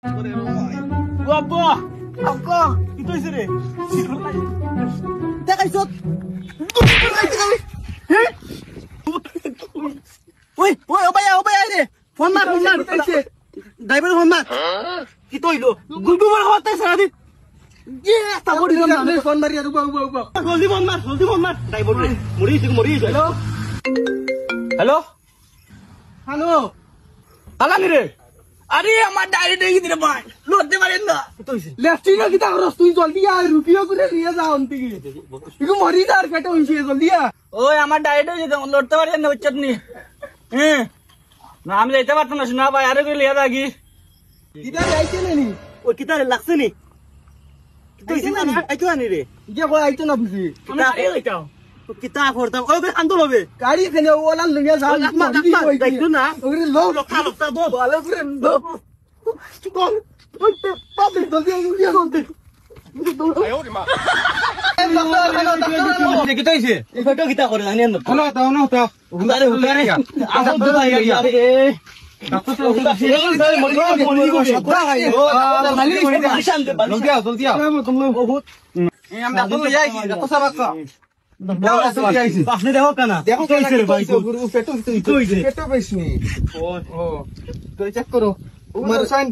বাবা আব্বা কি কইছে রে দেখাইছো ওই ওই ওবায়া রে ফোন মার ড্রাইভার ফোন মার কি কইলো গুগু মার হতে সারাদি তাবড়ি ফোন মারি আর বাবা জলদি ফোন মার ড্রাইভার রে মরি হ্যালো হ্যালো হ্যালো আলানি রে আরে আমার ডাইরি দেখি দিলে ভাই লড়তে পারেন না লেফটি না কিতা করছ তুই জলদি আয় রুপিও করে নিয়ে যা অন্তি কি ইগো মরি যার পেটে হইছে জলদি আ ওই আমার ডাইরি যে লড়তে পারেন না হচ্ছে নি হ্যাঁ না আমি যাইতে পারতাম না শোনা ভাই আরে কই লিয়া লাগি কিতা যাইছে নি ওই কিতা লাগছে নি কিতা না আইতো আনি রে যে কই আইতো না বুঝি কিতা আইতাও কিতা করতাম ওই কান্দো লবে গাড়ি এখানে ওলা লইয়া যাও দেখো না ওরে লোকটা দো ভালো করে দো কোন ওই পাবলিক জলদি আইয়া করতে কিতা হইছে এই ফটো কিতা করে জানি না না তো আরে হুকারে আদা তো ভাই আরে জলদি আমরা তো যাই কত সাবাক আপনি দেখো কেনা দেখো পেটো পাইছি ও তো চেক করো তোমার সাইন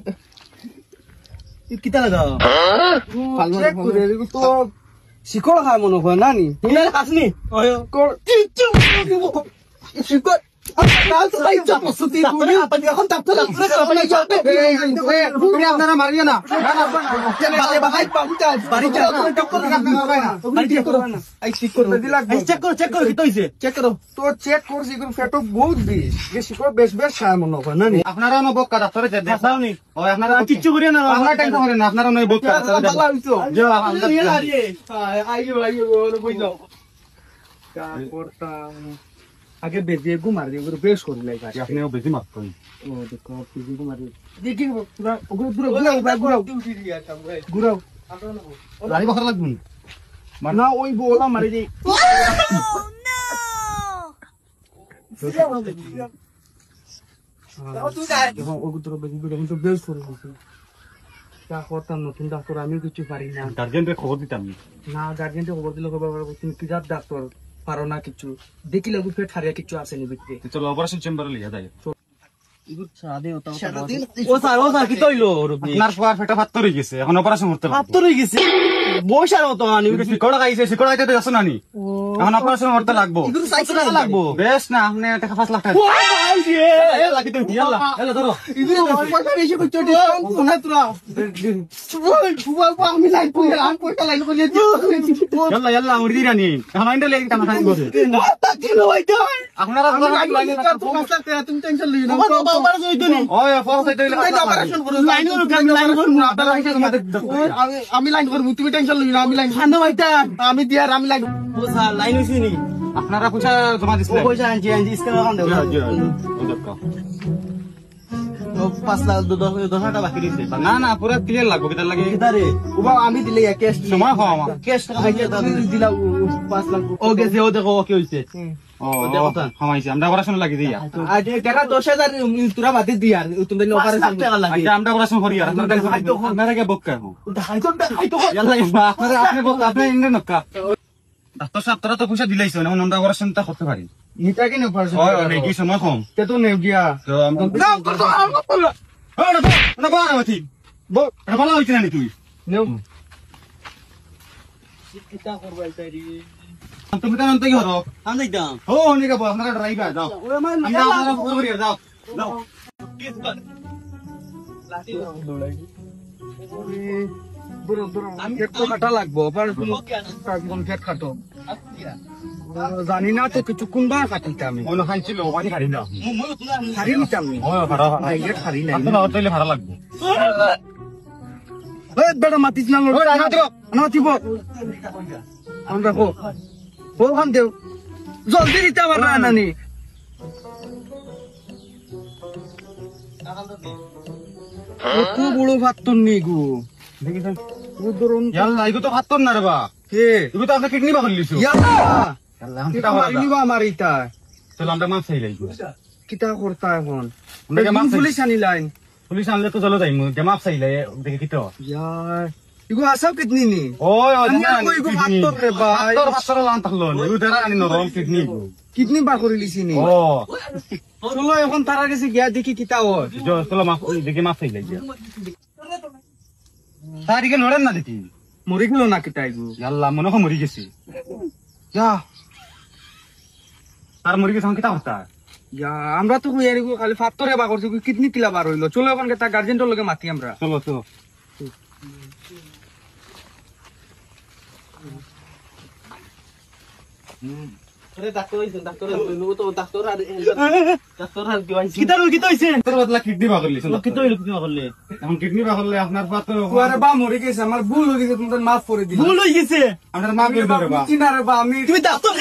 কিতা লাগাও চেক করে তো শিকড় খায় মনে হয় না নি তুমি খাসনি শিকড় আপনারা মারিয়ে না চেক করো তো চেক করছি ফেটো বহুত বেশ বেশ খায় মনে হয় না নি আপনারা বক্কা ডাক্তারে দেখাওনি আপনারা কিচ্ছু করিয়ে না আপনারা টেনশন করেন না আপনারা নয় বক্কা আগে বেজি গু মার দিয়ে বেশ করি লাই গাড়ি আপনি বেজি মারত ও দেখো বেজি গু মারি দেখি পুরো ঘুরাও গাড়ি বখরা লাগবে না ওই বলা মারি দি নতুন ডাক্তার আমি কিছু পারি না গার্জেনকে খবর দিতাম না গার্জেনকে খবর দিলে তুমি কি যার ডাক্তার পারো না কিছু দেখিলে ফেট হারিয়া কিছু আছে নি ভিতরে চলো অপারেশন চেম্বারে লিয়া যাই এখন অপারেশন করতে লাগবো বেশ না আপনি 5 লাখ টাকা আপনারা আমি লাইন করবো তুমি টেনশন লই না আমি লাইন আমি দিয়ার আমি লাইন লাইন হইছি নি আপনারা পয়সা জমা দিছিলেন পয়সা আনছি স্ক্যানার কাম দেও 5 লাখ 10 টাকা বাকি দিছে না না পুরো ক্লিয়ার লাগবে কিটা লাগে কিটারে ওবা আমি দিলে ক্যাশ সময় খাও আমার ক্যাশ টাকা দিলা 5 লাখ ও গেছে ও দেখো কি হইছে ও দেখো তো হামাইছে আমরা অপারেশন লাগি দিয়া আর টাকা 10,000 তোরা বাতি দিয়া তুমি অপারেশন টাকা লাগি আমরা অপারেশন করি আর আপনারা কে বক্কা হাইতো আপনারা আপনি বল আপনি ইন্ডিয়ান নক্কা ডাক্তার সাহেব তোরা তো পয়সা দিলাইছো না আমরা অপারেশনটা করতে পারি নিটা কি অপারেশন হয় অনেক কি সময় কম তে তো নেও গিয়া তো আমরা না বানা মতি বল ভালো হইছে না তুই নেও কিটা করবাই তাইরি তুমি কেন অন্তই হরো আমি যাইতাম ও নিকা বল আপনারা ড্রাইভার যাও আমরা আপনারা করি যাও যাও লাঠি দৌড়াই বড় আমি একটু কাটা লাগবো আবার কোন ফেট কাটো জানি না তো কিছু কোনবা কাটিতে আমি ওনো খাইছিল ওখানে খারি না খারি নিতাম ও ভাড়া গেট খারি না আপনারা হইলে ভাড়া লাগবে এই বেটা মাতিছ না ওই না দিব আমরা কো ওখান দেও জলদি দিতে পারবা নানি কত বড় ভাতন নি গো দেখিছেন ও ধরুন ইয়াল্লা ইগো তো ভাতন না রে বা কে ইগো তো আপনি কিডনি বাকল লিছো ইয়াল্লা ইয়াল্লা কিটা মারিবা মারিতা চল আমরা মাছ খাই লাইগো কিটা করতা এখন পুলিশ আনি লাইন পুলিশ আনলে তো চলো যাইমু মাপ চাইলে দেখে কি তো यार इगो आसाव कितनी नी ওই আমি আর কইগো মাত্তর রে ভাই। পাত্তর লান থাকলো উদারা আনি নরম কিডনি कितनी बार করে লিছি নি ও চলো এখন তারা কাছে গিয়া দেখি কিতা হয়। চলো মাপ দেখে মাপ চাইলে তারিখে নড়েন না দেখি মরে গেল না কিতা ইগো আল্লাহ মনে হয় মরি গেছি যা তার মরি গেছে কিতা হতা ইয়া আমরা তো কইয়ার ইগো খালি ফাত্তরে বা করছি কিডনি কিলা বার হইলো চলো এখন তা গার্জেন্টর লগে মাতি আমরা। চলো চলো কিডনি বা করলি এখন কিডনি বা করলে আপনার পাত্র আরে বা মরে গেছে আমার ভুল হয়ে গেছে তোমাদের মাফ করে দিই। ভুল হয়ে গেছে আপনার মা করে দেবে বা চিনারে বা আমি তুমি ডাক্তার